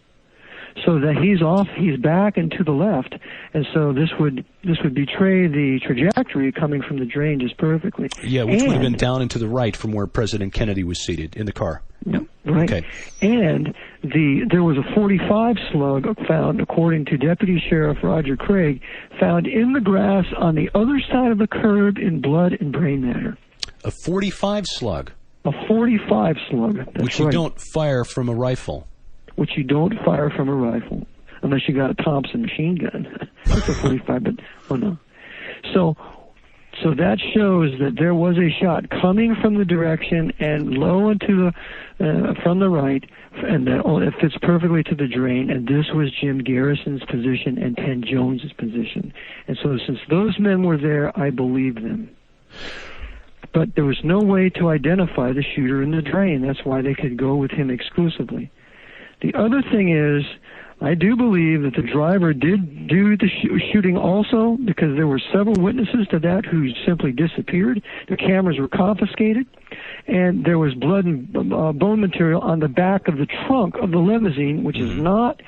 S3: So that he's back and to the left, and so this would betray the trajectory coming from the drain just perfectly.
S4: Yeah, which would have been down and to the right from where President Kennedy was seated in the car.
S3: Yep, right.
S4: Okay.
S3: And there was a .45 slug found, according to Deputy Sheriff Roger Craig, found in the grass on the other side of the curb in blood and brain matter.
S4: A .45 slug.
S3: A .45 slug. That's
S4: which you don't fire from a rifle.
S3: Which you don't fire from a rifle, unless you got a Thompson machine gun. That's a .45, but oh no. So that shows that there was a shot coming from the direction and low into from the right, and that it fits perfectly to the drain. And this was Jim Garrison's position and Penn Jones's position. And so, since those men were there, I believe them. But there was no way to identify the shooter in the drain. That's why they could go with him exclusively. The other thing is, I do believe that the driver did do the shooting also, because there were several witnesses to that who simply disappeared. Their cameras were confiscated, and there was blood and bone material on the back of the trunk of the limousine, which is not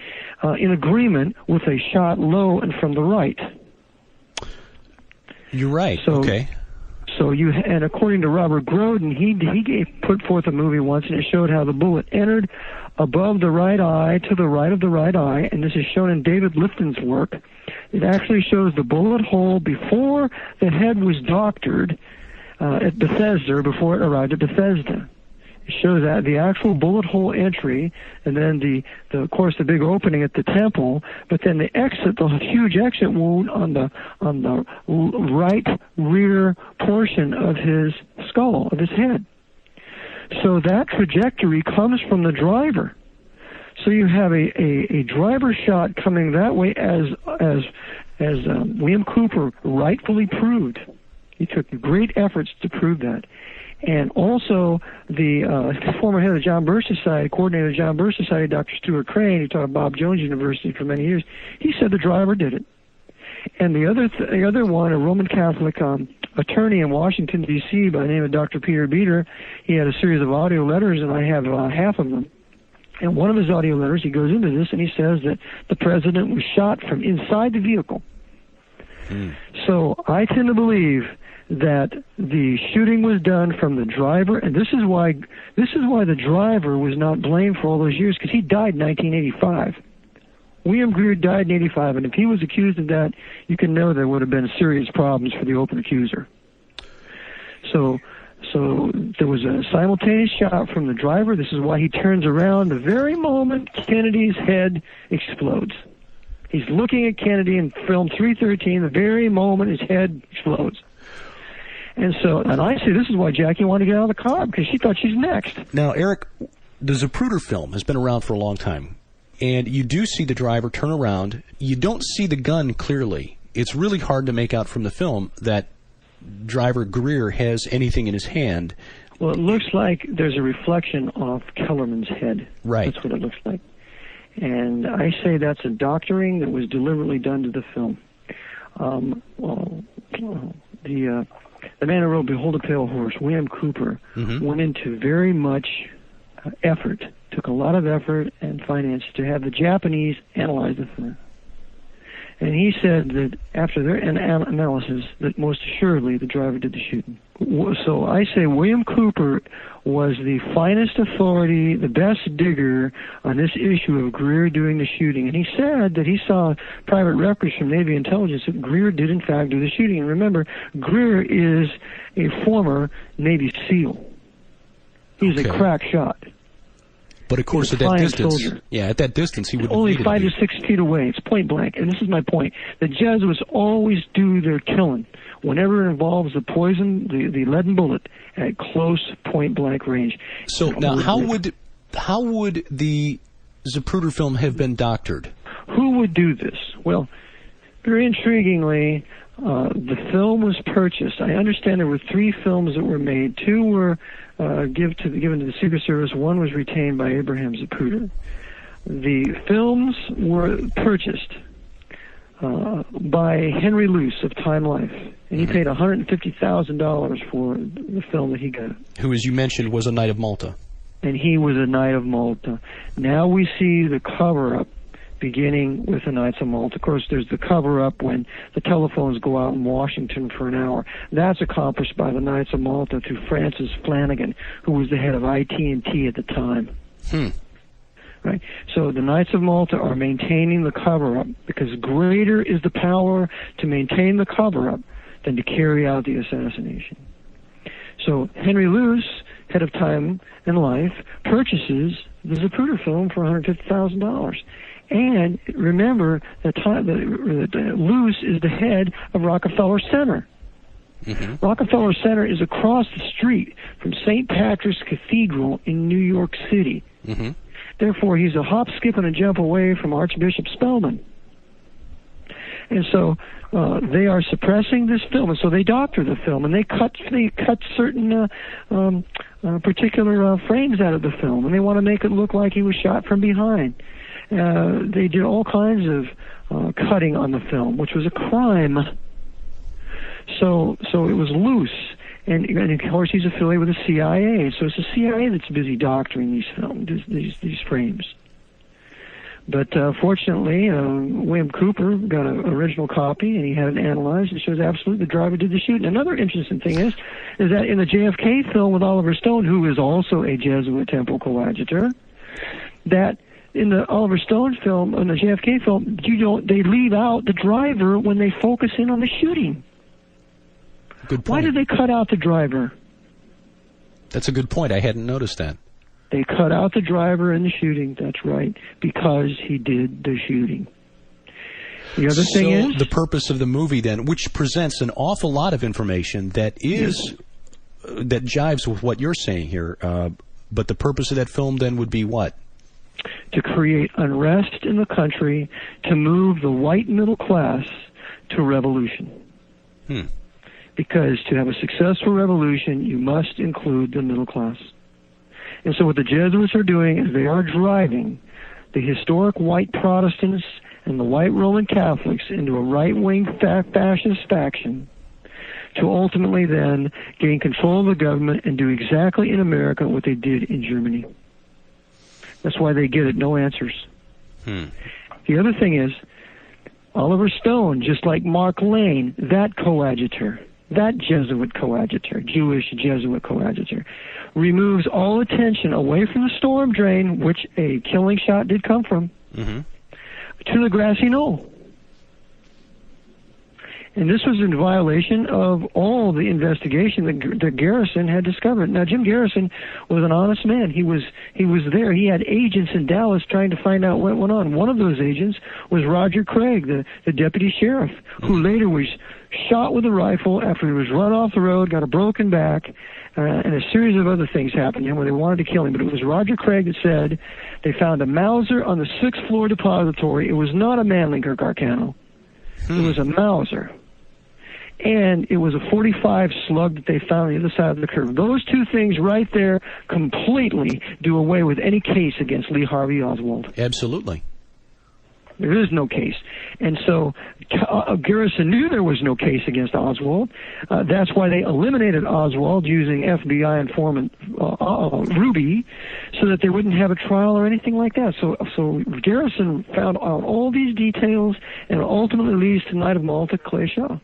S3: in agreement with a shot low and from the right.
S4: You're right. Okay.
S3: So and according to Robert Groden, he put forth a movie once, and it showed how the bullet entered above the right eye to the right of the right eye, and this is shown in David Lifton's work. It actually shows the bullet hole before the head was doctored at Bethesda, before it arrived at Bethesda. It shows that the actual bullet hole entry, and then of course the big opening at the temple, but then the exit, the huge exit wound on the right rear portion of his skull, of his head. So that trajectory comes from the driver. So you have a driver shot coming that way, as William Cooper rightfully proved. He took great efforts to prove that. And also, the former head of the John Birch Society, coordinator of the John Birch Society, Dr. Stuart Crane, who taught at Bob Jones University for many years, he said the driver did it. And the other one, a Roman Catholic attorney in Washington, D.C. by the name of Dr. Peter Beater, he had a series of audio letters, and I have half of them. And one of his audio letters, he goes into this, and he says that the president was shot from inside the vehicle. So I tend to believe that the shooting was done from the driver, and this is why the driver was not blamed for all those years, because he died in 1985. William Greer died in 85, and if he was accused of that, you can know there would have been serious problems for the open accuser. So there was a simultaneous shot from the driver. This is why he turns around the very moment Kennedy's head explodes. He's looking at Kennedy in film 313 the very moment his head explodes. And I say this is why Jackie wanted to get out of the car, because she thought she's next.
S4: Now, Eric, the Zapruder film has been around for a long time, and you do see the driver turn around. You don't see the gun clearly. It's really hard to make out from the film that driver Greer has anything in his hand.
S3: Well, it looks like there's a reflection off Kellerman's head.
S4: Right.
S3: That's what it looks like. And I say that's a doctoring that was deliberately done to the film. The man who wrote Behold a Pale Horse, William Cooper, went into very much effort, took a lot of effort and finance to have the Japanese analyze the film. And he said that after their analysis, that most assuredly the driver did the shooting. So I say William Cooper was the finest authority, the best digger on this issue of Greer doing the shooting. And he said that he saw private records from Navy intelligence that Greer did in fact do the shooting. And remember, Greer is a former Navy SEAL. He's a crack shot.
S4: But of course, at that distance, at that distance, he would
S3: only 5 to 6 feet away. It's point blank, and this is my point. The Jesuits always do their killing whenever it involves the poison, the leaden bullet, at close point blank range.
S4: So now, how would the Zapruder film have been doctored?
S3: Who would do this? Well, very intriguingly, the film was purchased. I understand there were 3 films that were made. 2 were given to the Secret Service. 1 was retained by Abraham Zapruder. The films were purchased by Henry Luce of Time Life, and he paid $150,000 for the film that he got.
S4: Who, as you mentioned, was a Knight of Malta.
S3: And he was a Knight of Malta. Now we see the cover-up beginning with the Knights of Malta. Of course, there's the cover-up when the telephones go out in Washington for an hour. That's accomplished by the Knights of Malta through Francis Flanagan, who was the head of IT&T at the time. Right? So the Knights of Malta are maintaining the cover-up because greater is the power to maintain the cover-up than to carry out the assassination. So Henry Luce, head of Time and Life, purchases the Zapruder film for $150,000. And remember that Luce is the head of Rockefeller Center. Rockefeller Center is across the street from St. Patrick's Cathedral in New York City. Therefore, he's a hop, skip, and a jump away from Archbishop Spellman. And so they are suppressing this film, and so they doctor the film, and they cut certain particular frames out of the film, and they want to make it look like he was shot from behind. They did all kinds of cutting on the film, which was a crime. So it was Luce, and of course he's affiliated with the CIA. So it's the CIA that's busy doctoring these films, these frames. But fortunately, William Cooper got an original copy, and he had it analyzed, and it shows absolutely the driver did the shooting. Another interesting thing is that in the JFK film with Oliver Stone, who is also a Jesuit temple coadjutor, that in the Oliver Stone film, in the JFK film, they leave out the driver when they focus in on the shooting.
S4: Good point.
S3: Why did they cut out the driver?
S4: That's a good point. I hadn't noticed that.
S3: They cut out the driver in the shooting, that's right, because he did the shooting. The other thing is...
S4: the purpose of the movie, then, which presents an awful lot of information that jives with what you're saying here, but the purpose of that film, then, would be what?
S3: To create unrest in the country, to move the white middle class to revolution. Because to have a successful revolution, you must include the middle class. And so what the Jesuits are doing is they are driving the historic white Protestants and the white Roman Catholics into a right-wing fascist faction to ultimately then gain control of the government and do exactly in America what they did in Germany. That's why they get it, no answers. The other thing is, Oliver Stone, just like Mark Lane, that coadjutor, that Jesuit coadjutor, Jewish Jesuit coadjutor, removes all attention away from the storm drain, which a killing shot did come from, to the grassy knoll. And this was in violation of all the investigation that Garrison had discovered. Now, Jim Garrison was an honest man. He was there. He had agents in Dallas trying to find out what went on. One of those agents was Roger Craig, the deputy sheriff, who later was shot with a rifle after he was run off the road, got a broken back, and a series of other things happened to him where they wanted to kill him. But it was Roger Craig that said they found a Mauser on the 6th floor depository. It was not a Mannlicher Gargano. It was a Mauser. And it was a .45 slug that they found on the other side of the curve. Those two things right there completely do away with any case against Lee Harvey Oswald.
S4: Absolutely.
S3: There is no case. And so Garrison knew there was no case against Oswald. That's why they eliminated Oswald using FBI informant Ruby so that they wouldn't have a trial or anything like that. So Garrison found out all these details and ultimately leads to Knight of Malta, Clay Shaw.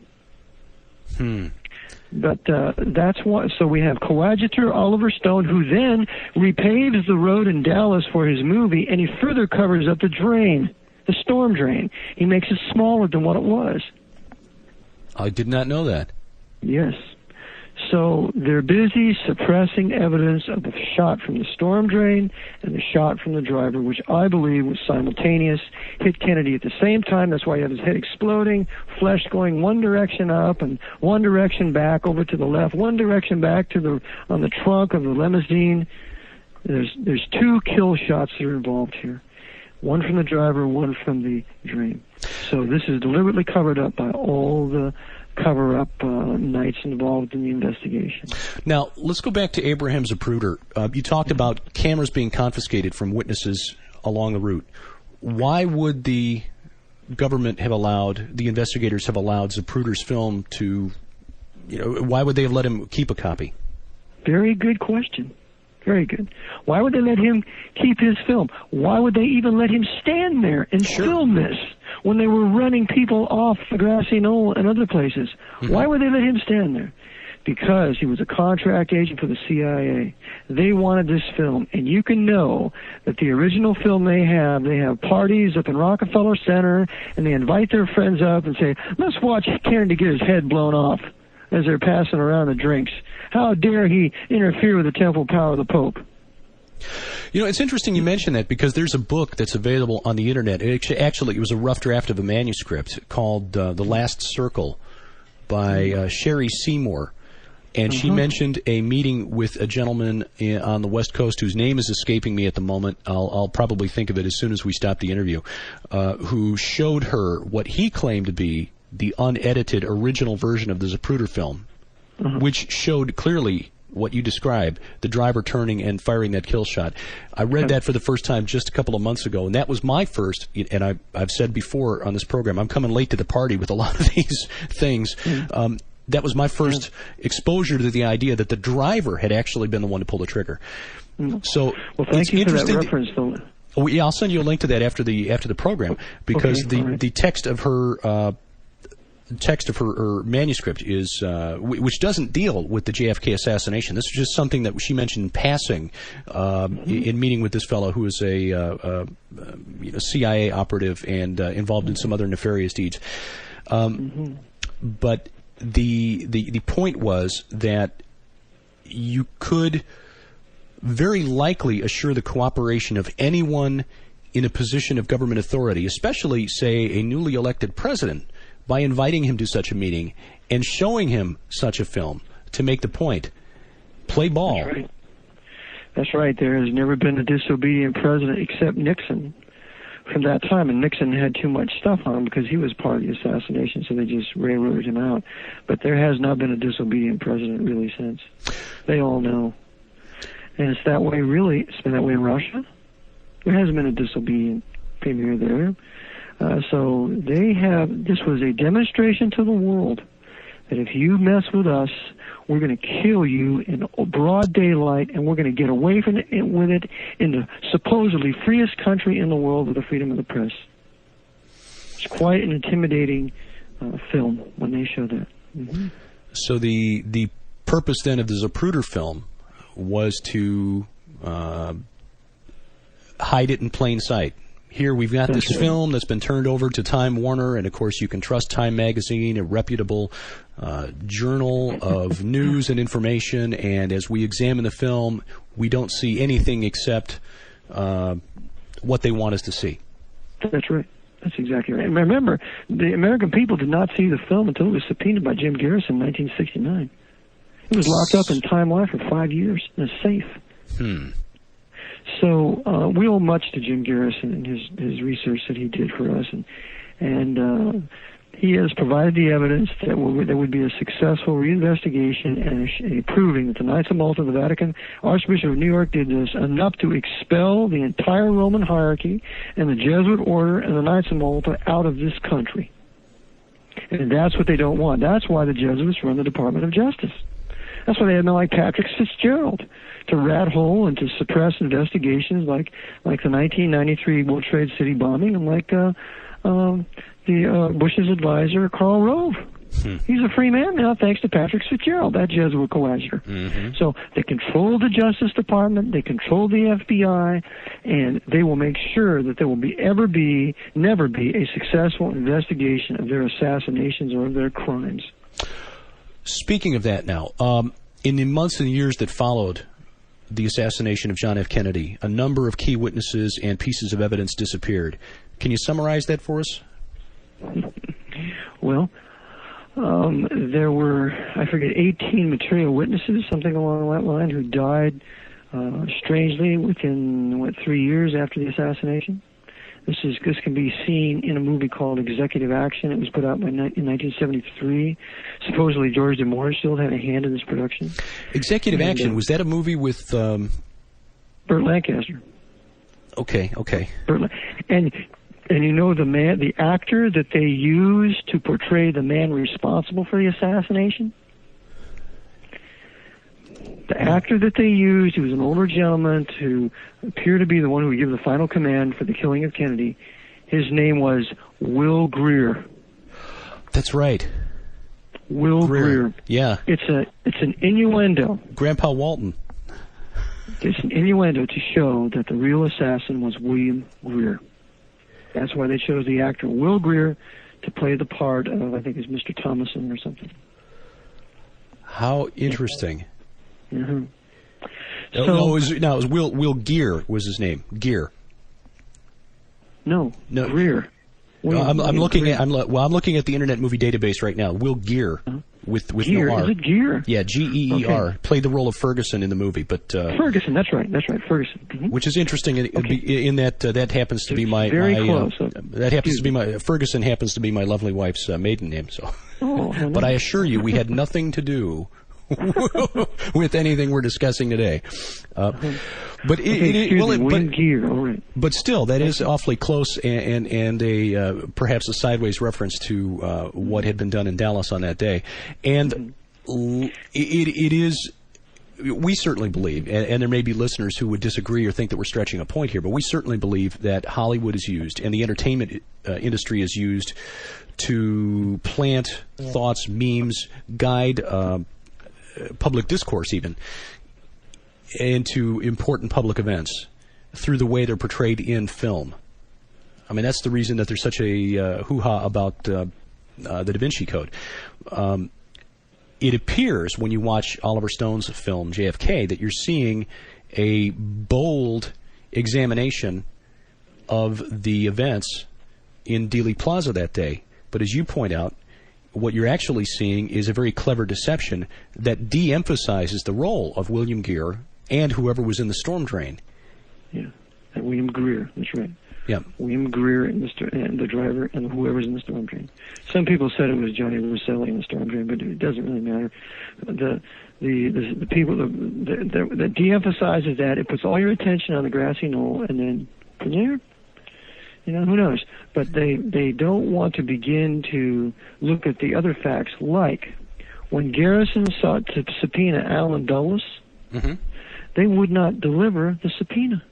S3: But that's why. So we have coadjutor Oliver Stone, who then repaves the road in Dallas for his movie, and he further covers up the drain, the storm drain. He makes it smaller than what it was.
S4: I did not know that.
S3: Yes. So they're busy suppressing evidence of the shot from the storm drain and the shot from the driver, which I believe was simultaneous, hit Kennedy at the same time. That's why you have his head exploding, flesh going one direction up and one direction back over to the left, one direction back to on the trunk of the limousine. There's two kill shots that are involved here. One from the driver, one from the drain. So this is deliberately covered up by all the cover-up knights involved in the investigation.
S4: Now, let's go back to Abraham Zapruder. You talked about cameras being confiscated from witnesses along the route. Why would the government have allowed, the investigators have allowed Zapruder's film to, why would they have let him keep a copy?
S3: Very good question. Very good. Why would they let him keep his film? Why would they even let him stand there and film this when they were running people off the grassy knoll and other places? Why would they let him stand there? Because he was a contract agent for the CIA. They wanted this film, and you can know that the original film they have parties up in Rockefeller Center, and they invite their friends up and say, let's watch Kennedy get his head blown off as they're passing around the drinks. How dare he interfere with the temple power of the Pope?
S4: It's interesting you mention that because there's a book that's available on the Internet. Actually, it was a rough draft of a manuscript called The Last Circle by Sherry Seymour. And she mentioned a meeting with a gentleman on the West Coast whose name is escaping me at the moment. I'll probably think of it as soon as we stop the interview, who showed her what he claimed to be the unedited original version of the Zapruder film, which showed clearly what you described, the driver turning and firing that kill shot. I read that for the first time just a couple of months ago, and that was my first, and I've said before on this program, I'm coming late to the party with a lot of these things. That was my first exposure to the idea that the driver had actually been the one to pull the trigger. So
S3: thank you for that reference, though.
S4: Oh, yeah, I'll send you a link to that after the program, because the text of her manuscript is which doesn't deal with the JFK assassination. This is just something that she mentioned in passing in meeting with this fellow who is a CIA operative and involved in some other nefarious deeds. But the point was that you could very likely assure the cooperation of anyone in a position of government authority, especially, say, a newly elected president, by inviting him to such a meeting and showing him such a film to make the point. Play ball.
S3: That's right. That's right. There has never been a disobedient president except Nixon from that time, and Nixon had too much stuff on him because he was part of the assassination, so they just railroaded him out. But there has not been a disobedient president really since. They all know. And it's that way, really. It's been that way in Russia. There hasn't been a disobedient premier there. So this was a demonstration to the world that if you mess with us, we're going to kill you in broad daylight, and we're going to get away with it in the supposedly freest country in the world with the freedom of the press. It's quite an intimidating film when they show that. Mm-hmm.
S4: So the purpose then of the Zapruder film was to hide it in plain sight. Here we've got this film that's been turned over to Time Warner, and of course you can trust Time Magazine, a reputable journal of news and information, and as we examine the film, we don't see anything except what they want us to see.
S3: That's right. That's exactly right. And remember, the American people did not see the film until it was subpoenaed by Jim Garrison in 1969. It was locked up in Time Life for 5 years in a safe. So we owe much to Jim Garrison and his research that he did for us, and he has provided the evidence that there would be a successful reinvestigation and a proving that the Knights of Malta, the Vatican Archbishop of New York, did this enough to expel the entire Roman hierarchy and the Jesuit Order and the Knights of Malta out of this country. And that's what they don't want. That's why the Jesuits run the Department of Justice. That's why they had men like Patrick Fitzgerald to rat hole and to suppress investigations like the 1993 World Trade City bombing, and like Bush's advisor Karl Rove. He's a free man now thanks to Patrick Fitzgerald, that Jesuit coadjutor. So they control the Justice Department, they control the FBI, and they will make sure that there will never be a successful investigation of their assassinations or of their crimes.
S4: Speaking of that now, in the months and years that followed the assassination of John F. Kennedy, a number of key witnesses and pieces of evidence disappeared. Can you summarize that for us?
S3: Well, there were, 18 material witnesses, something along that line, who died strangely within, 3 years after the assassination. This can be seen in a movie called Executive Action. It was put out in 1973. Supposedly George de Moorstill had a hand in this production.
S4: Executive Action, was that a movie with
S3: Burt Lancaster?
S4: Okay.
S3: And you know the actor that they used to portray the man responsible for the assassination? The actor that they used, he was an older gentleman who appeared to be the one who would give the final command for the killing of Kennedy. His name was Will Greer.
S4: That's right.
S3: Will Greer.
S4: Yeah.
S3: It's an innuendo.
S4: Grandpa Walton.
S3: It's an innuendo to show that the real assassin was William Greer. That's why they chose the actor Will Greer to play the part of, I think it's Mr. Thomason or something.
S4: How interesting.
S3: Mm-hmm.
S4: So, it was Will Geer was his name. Geer.
S3: No. Greer.
S4: I'm looking at the Internet Movie Database right now. Will Geer with
S3: Geer.
S4: no R.
S3: Is it Geer?
S4: Yeah, Geer. Okay. Played the role of Ferguson in the movie, but
S3: Ferguson. That's right. Ferguson. Mm-hmm.
S4: Which is interesting in that that happens to be my
S3: close.
S4: That happens to be my Ferguson happens to be my lovely wife's maiden name. So, but I assure you, we had nothing to do with anything we're discussing today. But
S3: Geer. All right.
S4: But still, that is awfully close and a perhaps a sideways reference to what had been done in Dallas on that day. And it is. We certainly believe, and there may be listeners who would disagree or think that we're stretching a point here, but we certainly believe that Hollywood is used and the entertainment industry is used to plant thoughts, memes, guide public discourse even into important public events through the way they're portrayed in film. I mean, that's the reason that there's such a hoo-ha about the Da Vinci Code. It appears when you watch Oliver Stone's film JFK that you're seeing a bold examination of the events in Dealey Plaza that day. But as you point out, what you're actually seeing is a very clever deception that de-emphasizes the role of William Geer and whoever was in the storm drain.
S3: Yeah, and William Greer, that's right.
S4: Yeah,
S3: William Greer and the driver and whoever's in the storm drain. Some people said it was Johnny Rosselli in the storm drain, but it doesn't really matter. The people that de-emphasizes that, it puts all your attention on the grassy knoll, and then from there, who knows? But they don't want to begin to look at the other facts, like when Garrison sought to subpoena Allen Dulles, they would not deliver the subpoena.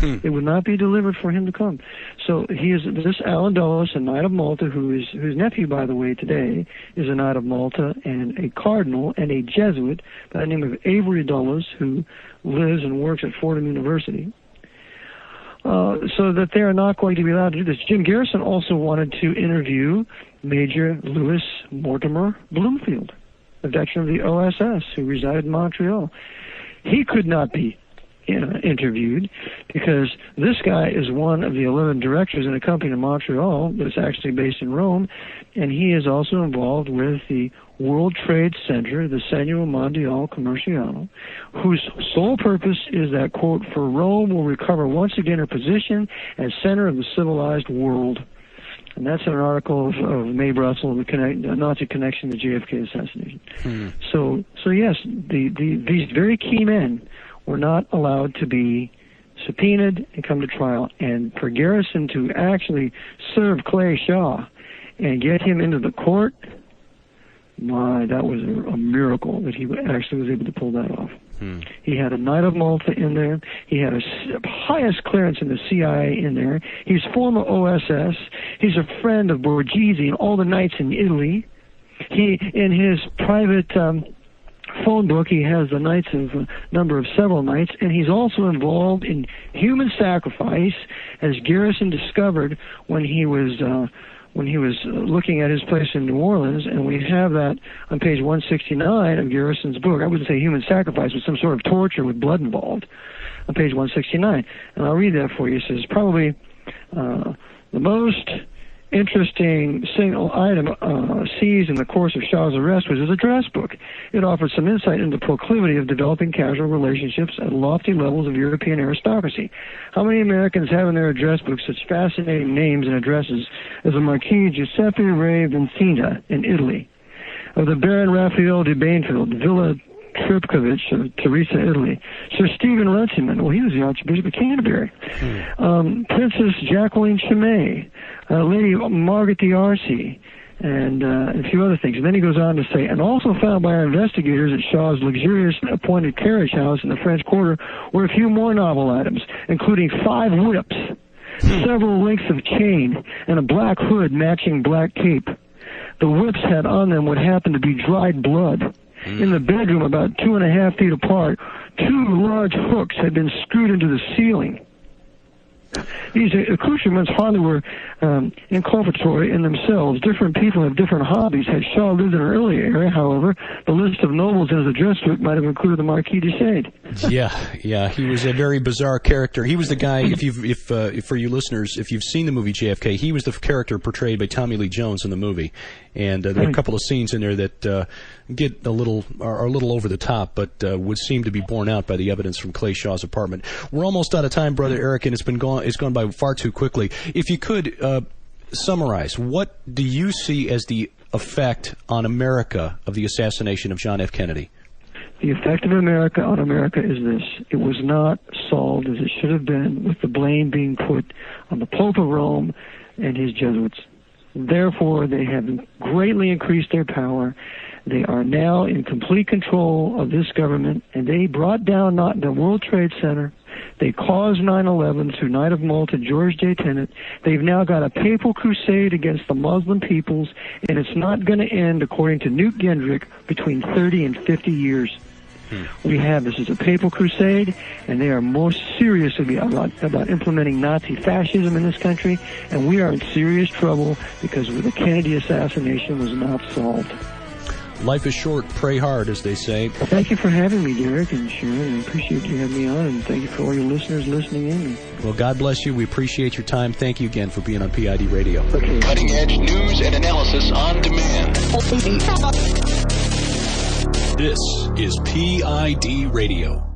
S3: It would not be delivered for him to come. So this Allen Dulles, a Knight of Malta, whose nephew, by the way, today is a Knight of Malta and a Cardinal and a Jesuit by the name of Avery Dulles, who lives and works at Fordham University. So that they are not going to be allowed to do this. Jim Garrison also wanted to interview Major Louis Mortimer Bloomfield, a veteran of the OSS who resided in Montreal. He could not be interviewed because this guy is one of the 11 directors in a company in Montreal that's actually based in Rome, and he is also involved with the World Trade Center, the Centro Mondiale Commerciale, whose sole purpose is that, quote, for Rome will recover once again her position as center of the civilized world. And that's an article of May Brussel, the Nazi connection to the JFK assassination. So yes, these very key men were not allowed to be subpoenaed and come to trial. And for Garrison to actually serve Clay Shaw and get him into the court, my, that was a miracle that he actually was able to pull that off. He had a Knight of Malta in there. He had a highest clearance in the CIA in there. He's former OSS. He's a friend of Borghese and all the knights in Italy. He, in his private phone book, he has the knights of number of several knights, and he's also involved in human sacrifice, as Garrison discovered when he was looking at his place in New Orleans, and we have that on page 169 of Garrison's book. I wouldn't say human sacrifice, but some sort of torture with blood involved on page 169. And I'll read that for you. It says, probably the most interesting single item seized in the course of Shaw's arrest was his address book. It offered some insight into the proclivity of developing casual relationships at lofty levels of European aristocracy. How many Americans have in their address books such fascinating names and addresses as the Marquis Giuseppe Re Vincita in Italy, of the Baron Raphael de Bainfield, Villa Tripkovich of Teresa, Italy, Sir Stephen Runciman, well, he was the Archbishop of Canterbury, Princess Jacqueline Chimay, Lady Margaret d'Arcy, and a few other things. And then he goes on to say, and also found by our investigators at Shaw's luxurious appointed carriage house in the French Quarter were a few more novel items, including 5 whips, several lengths of chain, and a black hood matching black cape. The whips had on them what happened to be dried blood. In the bedroom, about 2.5 feet apart, 2 large hooks had been screwed into the ceiling. These accoutrements hardly were inculpatory in themselves. Different people have different hobbies. Had Shaw lived in an earlier era, however, the list of nobles in his address book might have included the Marquis de Sade. Yeah, he was a very bizarre character. He was the guy, if for you listeners, if you've seen the movie JFK, he was the character portrayed by Tommy Lee Jones in the movie. And there are a couple of scenes in there that get are a little over the top, but would seem to be borne out by the evidence from Clay Shaw's apartment. We're almost out of time, Brother Eric, and it's gone by far too quickly. If you could summarize, what do you see as the effect on America of the assassination of John F. Kennedy? The effect of America on America is this. It was not solved as it should have been, with the blame being put on the Pope of Rome and his Jesuits. Therefore, they have greatly increased their power. They are now in complete control of this government, and they brought down the World Trade Center. They caused 9/11 through Knight of Malta, George J. Tenet. They've now got a papal crusade against the Muslim peoples, and it's not going to end, according to Newt Gingrich, between 30 and 50 years. This is a papal crusade, and they are more serious about implementing Nazi fascism in this country, and we are in serious trouble because the Kennedy assassination was not solved.
S4: Life is short, pray hard, as they say.
S3: Well, thank you for having me, Derek and Sharon. I appreciate you having me on, and thank you for all your listeners listening in.
S4: Well, God bless you. We appreciate your time. Thank you again for being on PID Radio.
S3: Okay.
S2: Cutting-edge news and analysis on demand. This is PID Radio.